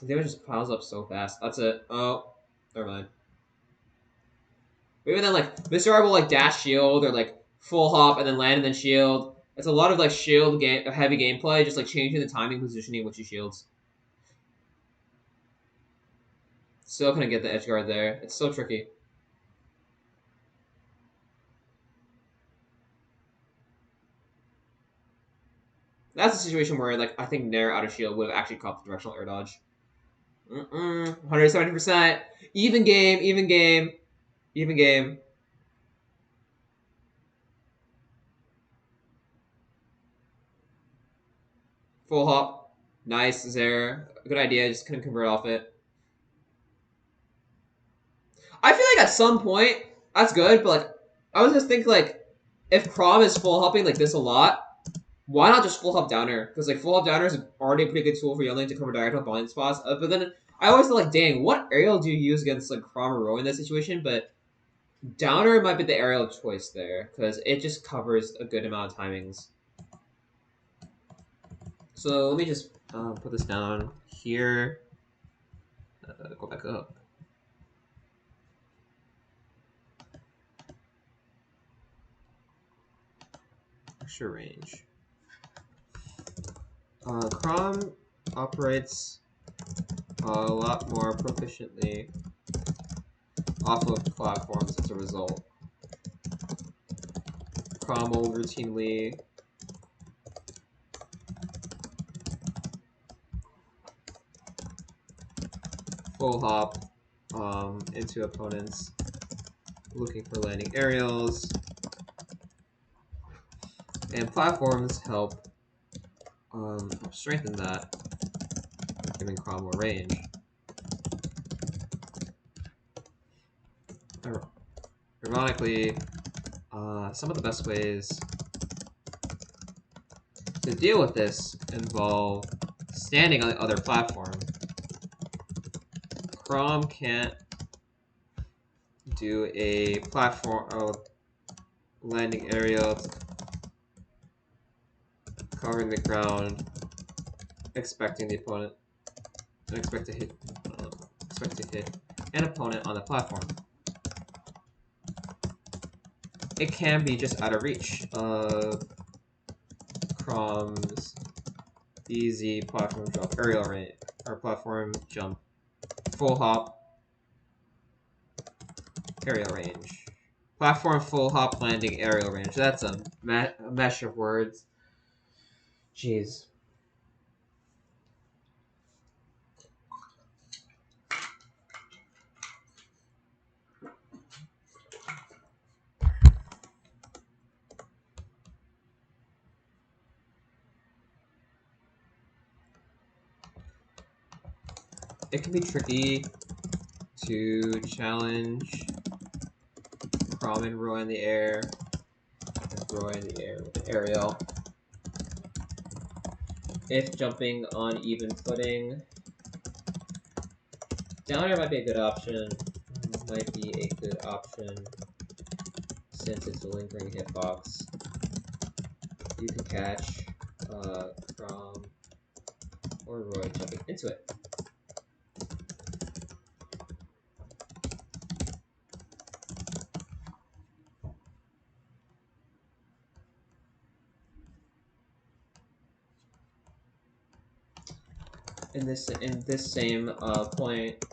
The damage just piles up so fast. That's it. Oh, never mind. But even then, like Mr. R will like dash shield or like full hop and then land and then shield. It's a lot of like shield game, heavy gameplay, just like changing the timing, positioning, which he shields. Still couldn't get the edge guard there. It's so tricky. That's a situation where like I think Nair out of shield would have actually caught the directional air dodge. 170%. Even game, even game, even game. Full hop. Nice, Zare. Good idea, just couldn't convert off it. I feel like at some point, that's good, but like, I was just thinking like, if Chrom is full hopping like this a lot, why not just full hop downer? Because like full hop downer is already a pretty good tool for young lane to cover diagonal blind spots. But then I always feel like, dang, what aerial do you use against like Chrom or Roy in that situation? But downer might be the aerial choice there because it just covers a good amount of timings. So let me just put this down here. Go back up. Extra range. Chrom operates a lot more proficiently off of platforms as a result. Chrom will routinely full hop into opponents looking for landing aerials, and platforms help strengthen that, giving Chrom more range. Ironically, some of the best ways to deal with this involve standing on the other platform. Chrom can't do a platform landing area covering the ground, expecting the opponent, and expect to hit an opponent on the platform. It can be just out of reach of Chrom's easy platform drop, aerial range, or platform jump, full hop, aerial range. Platform full hop landing aerial range. That's a mesh of words. Jeez. It can be tricky to challenge Chrom and Roy in the air, and Roy in the air with the aerial. If jumping on even footing Down air might be a good option. Might be a good option since it's a lingering hitbox. You can catch Chrom or Roy jumping into it. In this same point,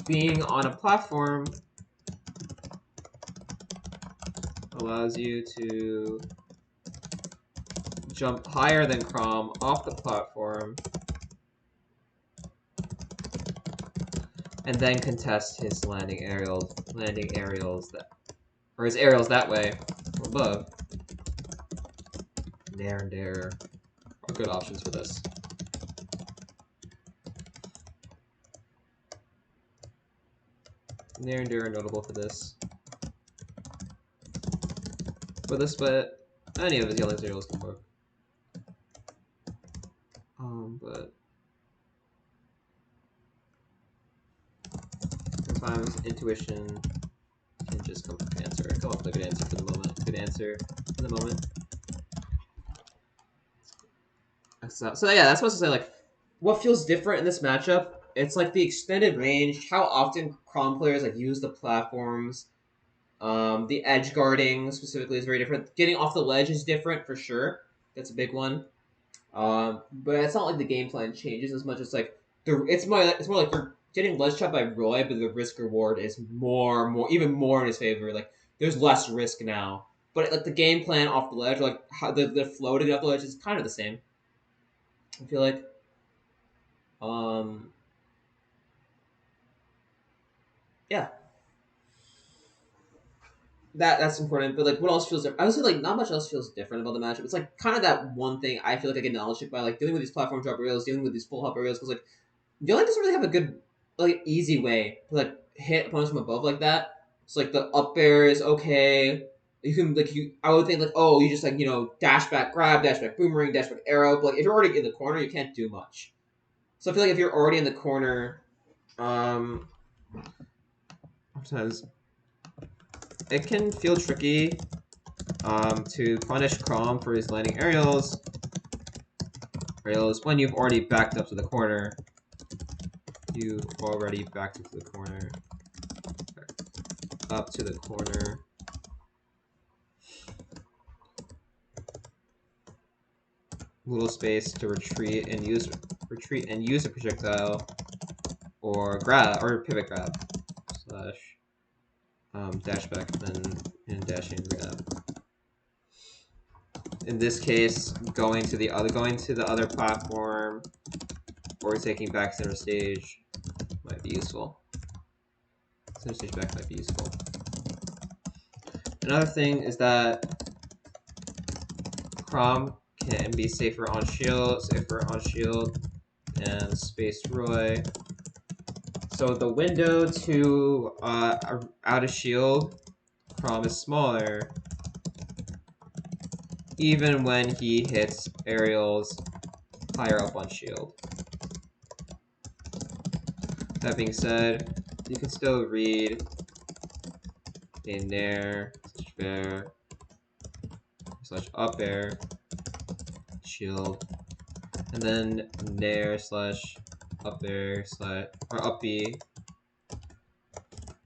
being on a platform allows you to jump higher than Chrom off the platform and then contest his landing aerials that, or his aerials that way from above. Nair and Dare are good options for this. Nair and Dare are notable for this. But any of his yellow aerials can work. But sometimes intuition can just come up with an answer. Come up with a good answer for the moment. Good answer for the moment. So yeah, that's supposed to say like what feels different in this matchup. It's like the extended range, how often Chrom players like use the platforms. The edge guarding specifically is very different. Getting off the ledge is different for sure. That's a big one. But it's not like the game plan changes as much as like it's more like you're getting ledge shot by Roy, but the risk reward is even more in his favor. Like there's less risk now, but like the game plan off the ledge, like how the floating off the ledge is kind of the same. I feel like. Yeah, that's important. But like, what else feels? I would say like not much else feels different about the matchup. It's like kind of that one thing I feel like I get knowledge by like dealing with these platform drop rails, dealing with these full hop rails, because like Yelling doesn't really have a good like easy way to like hit opponents from above like that. So like the up air is okay. You can like I would think like oh you just like dash back grab, dash back boomerang, dash back arrow. But like if you're already in the corner, you can't do much. So I feel like if you're already in the corner, sometimes it can feel tricky to punish Chrom for his landing aerials when you've already backed up to the corner. You've already backed up to the corner. Up to the corner. Little space to retreat and use a projectile or grab or pivot grab slash dash back then and dash and grab. In this case, going to the other platform or taking back center stage might be useful. Center stage back might be useful. Another thing is that Chrom can be safer on shield, and Space Roy. So the window to out of shield Chrom is smaller, even when he hits aerials higher up on shield. That being said, you can still read a nair slash bear slash up air shield, and then nair slash up air slash or up B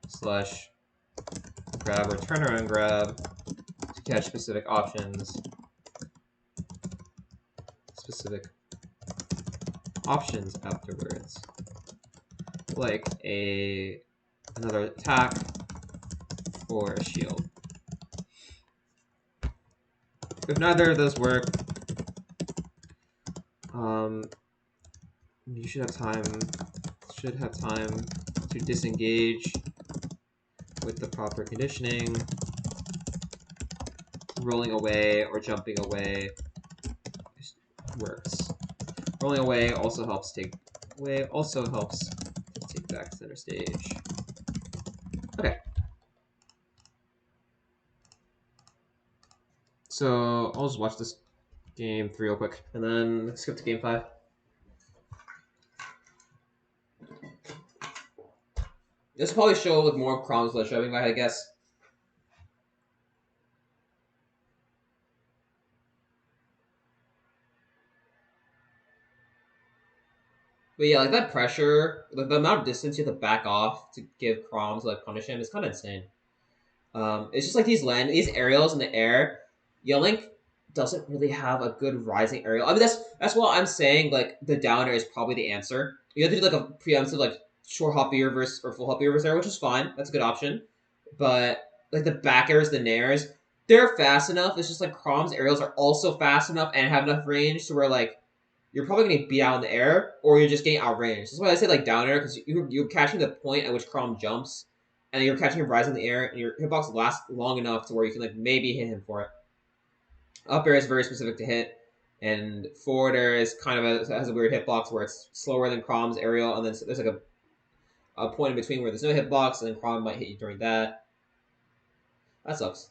slash grab or turnaround grab to catch specific options afterwards, like another attack or a shield. If neither of those work, you should have time to disengage with the proper conditioning. Rolling away or jumping away works. Rolling away also helps take back center stage. Okay. So I'll just watch this game 3 real quick and then skip to game 5. This will probably show with more Chrom's ledge shoving, if I had to guess. But yeah, like that pressure, like the amount of distance you have to back off to give Chrom to like punish him is kind of insane. It's just like these aerials in the air. Link doesn't really have a good rising aerial. I mean, that's what I'm saying. Like the down air is probably the answer. You have to do like a preemptive like short hop reverse or full hop reverse air, which is fine. That's a good option. But like the back airs, the nairs, they're fast enough. It's just like Chrom's aerials are also fast enough and have enough range to where like you're probably getting beat out in the air or you're just getting outranged. That's why I say like down air because you're catching the point at which Chrom jumps and you're catching him rise in the air, and your hitbox lasts long enough to where you can like maybe hit him for it. Up air is very specific to hit, and forward air is kind of has a weird hitbox where it's slower than Chrom's aerial, and then there's like a point in between where there's no hitbox, and then Chrom might hit you during that. That sucks.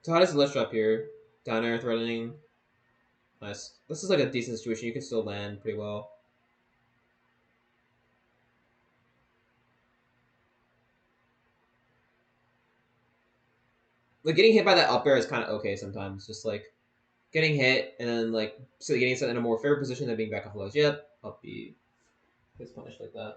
So how does the ledge drop here? Down air threatening. Nice. This is like a decent situation. You can still land pretty well. Like getting hit by that up air is kind of okay sometimes. Just like getting hit and then like so getting set in a more fair position than being back off ledge. Yep, up B gets punished like that.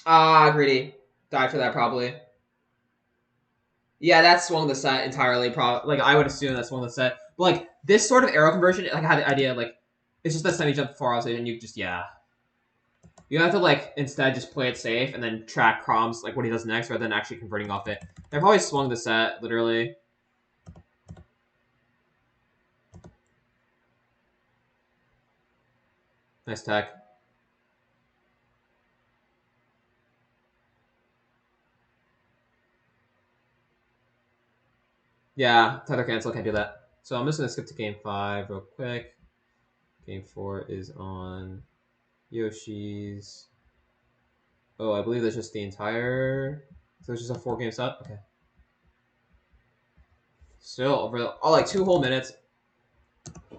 Ah, greedy. Died for that probably. Yeah, that swung the set entirely. Like I would assume that swung the set. But like this sort of arrow conversion, like I had the idea like it's just that semi jump far off, and you just you have to like instead just play it safe and then track Crom's like what he does next rather than actually converting off it. They probably swung the set literally. Nice tech. Yeah, tether cancel can't do that. So I'm just gonna skip to game 5 real quick. Game 4 is on Yoshi's. Oh, I believe that's just the entire. So it's just a 4-game set. Okay. Still over like 2 whole minutes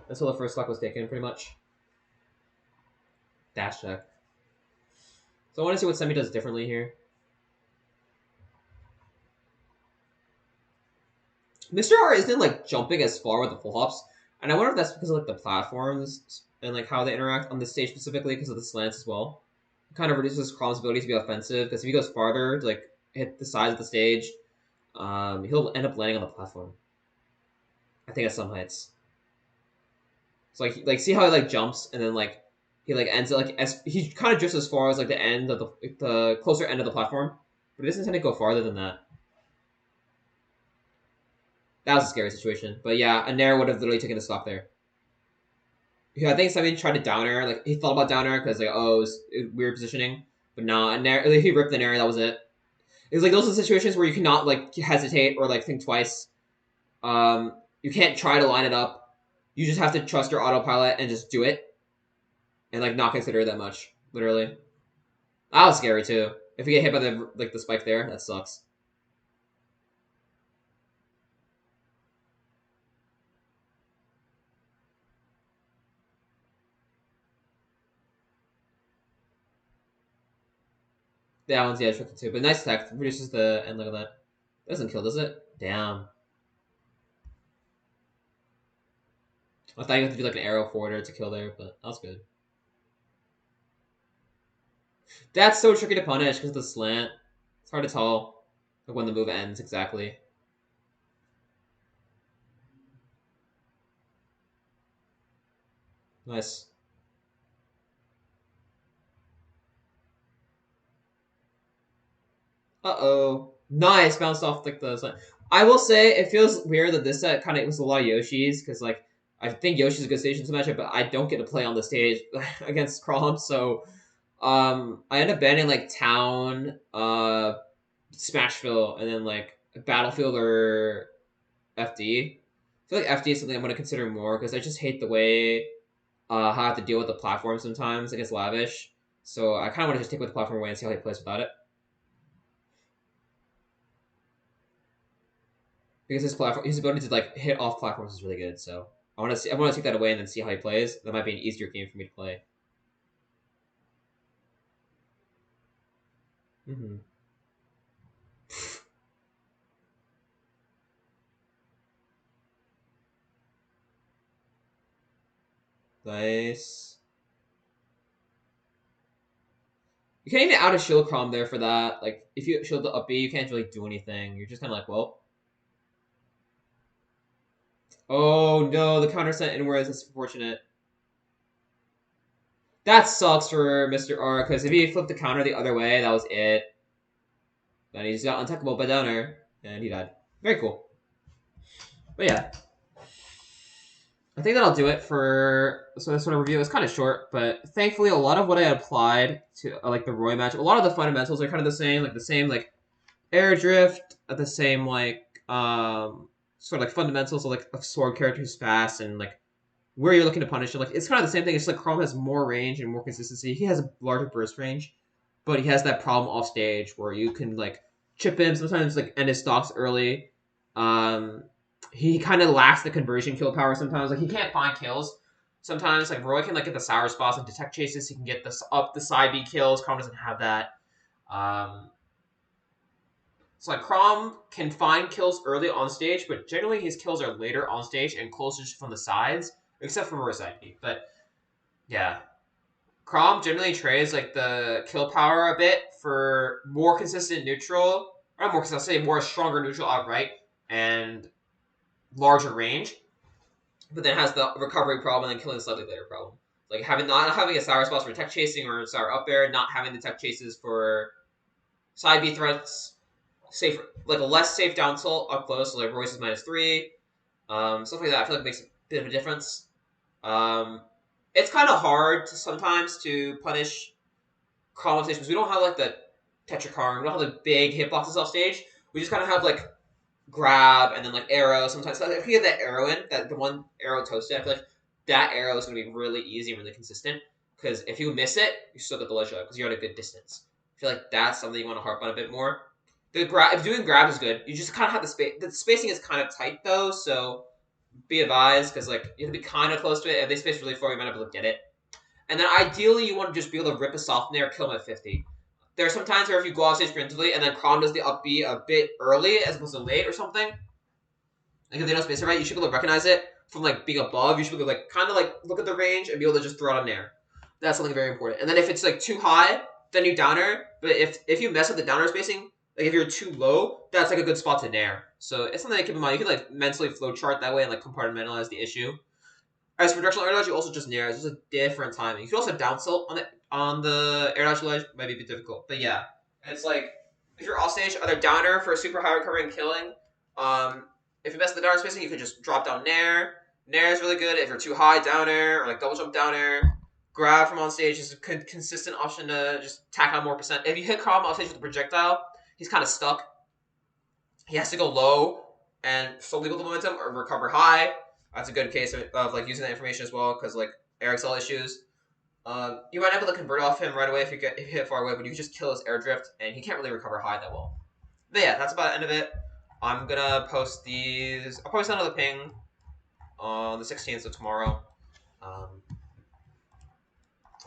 until the first stock was taken, pretty much. Dash check. So I want to see what Semi does differently here. Mr. R isn't like jumping as far with the full hops, and I wonder if that's because of like the platforms and like how they interact on the stage specifically because of the slants as well. It kind of reduces Chrom's ability to be offensive because if he goes farther to like hit the sides of the stage, he'll end up landing on the platform. I think at some heights. So like see how he like jumps and then like he like ends it like as he kind of drifts as far as like the end of the closer end of the platform, but he doesn't tend to go farther than that. That was a scary situation, but yeah, a Nair would have literally taken the stock there. Yeah, I think somebody tried to down air, like he thought about down air because like it was weird positioning, but nah, a Nair, like, he ripped the Nair, that was it. It's like those are the situations where you cannot like hesitate or like think twice. You can't try to line it up. You just have to trust your autopilot and just do it, and like not consider it that much. Literally. That was scary too. If you get hit by the spike there, that sucks. That one's tricky too. But nice tech reduces the end. Look at that. Doesn't kill, does it? Damn. I thought you had to do like an arrow forwarder to kill there, but that was good. That's so tricky to punish because of the slant. It's hard to tell like when the move ends exactly. Nice. Uh-oh. Nice. Bounced off like the slant. I will say it feels weird that this set kind of was a lot of Yoshis because like I think Yoshi's a good stage in this matchup, but I don't get to play on the stage against Chrom, so I end up banning like Town, Smashville, and then like Battlefield or FD. I feel like FD is something I'm going to consider more because I just hate the way how I have to deal with the platform sometimes against Lavish. So I kind of want to just take with the platform away and see how he plays without it. Because his ability to like hit off platforms is really good. So I want to take that away and then see how he plays. That might be an easier game for me to play. Mm-hmm. Nice. You can't even out of shield Chrom there for that. Like if you shield the up B, you can't really do anything. You're just kind of like, well. Oh no, the counter sent inwards. That's unfortunate. That sucks for Mr. R, because if he flipped the counter the other way, that was it. Then he just got untechable by downer, and he died. Very cool. But yeah, I think that'll do it for this sort of review. It's kind of short, but thankfully a lot of what I applied to like the Roy match, a lot of the fundamentals are kind of the same, like air drift, the same sort of like fundamentals of like a sword character who's fast and like where you're looking to punish him. Like it's kind of the same thing. It's like Chrom has more range and more consistency. He has a larger burst range, but he has that problem off stage where you can like chip him sometimes, like end his stocks early. Um, he kind of lacks the conversion kill power sometimes. Like he can't find kills. Sometimes like Roy can like get the sour spots and detect chases. He can get this up the side B kills. Chrom doesn't have that. Um, so like Chrom can find kills early on stage, but generally his kills are later on stage and closer from the sides, except for side B. But yeah, Chrom generally trades like the kill power a bit for more consistent neutral, or not more consistent, I'll say more stronger neutral outright and larger range, but then has the recovery problem and killing slightly later problem. Like not having a sour spots for tech chasing or sour up air, not having the tech chases for side B threats, safe like a less safe down tilt up close, so like Royce is -3, stuff like that. I feel like makes a bit of a difference. It's kind of hard sometimes to punish Chrom because we don't have like the Tetrakarn, we don't have the big hitboxes off stage. We just kind of have like grab and then like arrow sometimes. So if you get that arrow in, that the one arrow toasted, I feel like that arrow is going to be really easy and really consistent. Because if you miss it, you still get the ledge up because you're at a good distance. I feel like that's something you want to harp on a bit more. If doing grab is good, you just kind of have the space. The spacing is kind of tight though, so be advised because like you have to be kind of close to it. If they space really far, you might not be able to get it. And then ideally, you want to just be able to rip a soft nair, kill him at 50. There are some times where if you go off stage preemptively and then Chrom does the up B a bit early as opposed to late or something, like if they don't space it right, you should be able to recognize it from like being above. You should be able to like kind of like look at the range and be able to just throw out a nair. That's something very important. And then if it's like too high, then you downer. But if you mess with the downer spacing, like if you're too low, that's like a good spot to nair. So it's something to keep in mind. You can like mentally flowchart that way and like compartmentalize the issue. As for directional air dodge, you also just nair. It's just a different timing. You can also down tilt on the air dodge ledge. Might be a bit difficult, but yeah, it's like if you're off stage, either downer for a super high recovery and killing. If you mess with the downer spacing, you could just drop down nair. Nair is really good if you're too high downer or like double jump downer. Grab from on stage is a consistent option to just tack on more percent. If you hit Chrom on stage with a projectile, he's kind of stuck. He has to go low and slowly build the momentum or recover high. That's a good case of like using that information as well because like AirXL issues. You might not be able to convert off him right away if you hit far away, but you can just kill his air drift and he can't really recover high that well. But yeah, that's about the end of it. I'm gonna post these. I'll probably send another ping on the 16th, so tomorrow.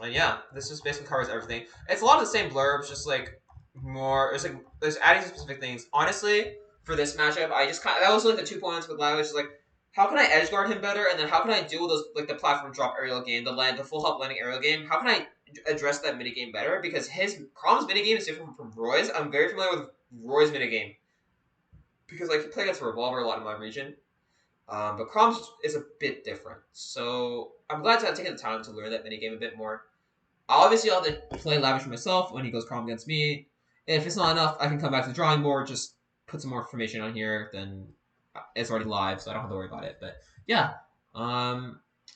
And yeah, this just basically covers everything. It's a lot of the same blurbs, just like more. There's adding some specific things. Honestly, for this matchup, I just that was like the 2 points with Lavish. Is like, how can I edge guard him better, and then how can I do those like the platform drop aerial game, the full hop landing aerial game? How can I address that minigame better? Because Chrom's minigame is different from Roy's. I'm very familiar with Roy's minigame because like you play against Revolver a lot in my region. But Chrom's is a bit different. So I'm glad to have taken the time to learn that minigame a bit more. Obviously, I'll have to play Lavish for myself when he goes Chrom against me. If it's not enough, I can come back to the drawing board, just put some more information on here, then it's already live, so I don't have to worry about it. But yeah,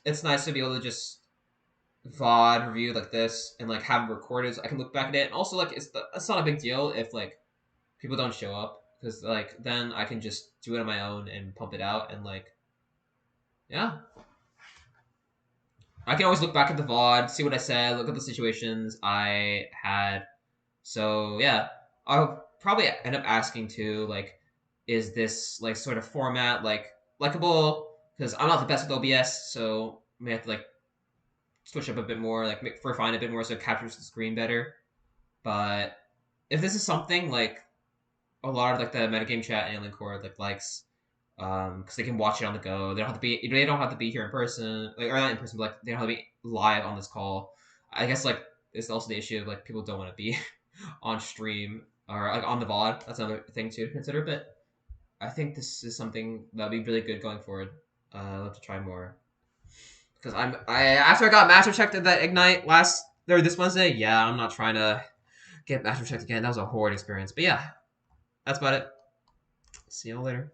It's nice to be able to just VOD review like this and like have it recorded so I can look back at it. And also like it's not a big deal if like people don't show up because like then I can just do it on my own and pump it out and like yeah. I can always look back at the VOD, see what I said, look at the situations I had. So yeah, I'll probably end up asking too, like, is this like sort of format like likable? Because I'm not the best with OBS, so we have to like switch up a bit more, like refine a bit more so it captures the screen better. But if this is something like a lot of like the metagame chat and Core like likes, because they can watch it on the go. They don't have to be here in person, like or not in person, but like they don't have to be live on this call. I guess like it's also the issue of like people don't want to be on stream or like on the VOD. That's another thing to consider. But I think this is something that'll be really good going forward. I'll have to try more because I after I got master checked at that ignite last or this Wednesday. Yeah, I'm not trying to get master checked again. That was a horrid experience. But yeah, that's about it. See you all later.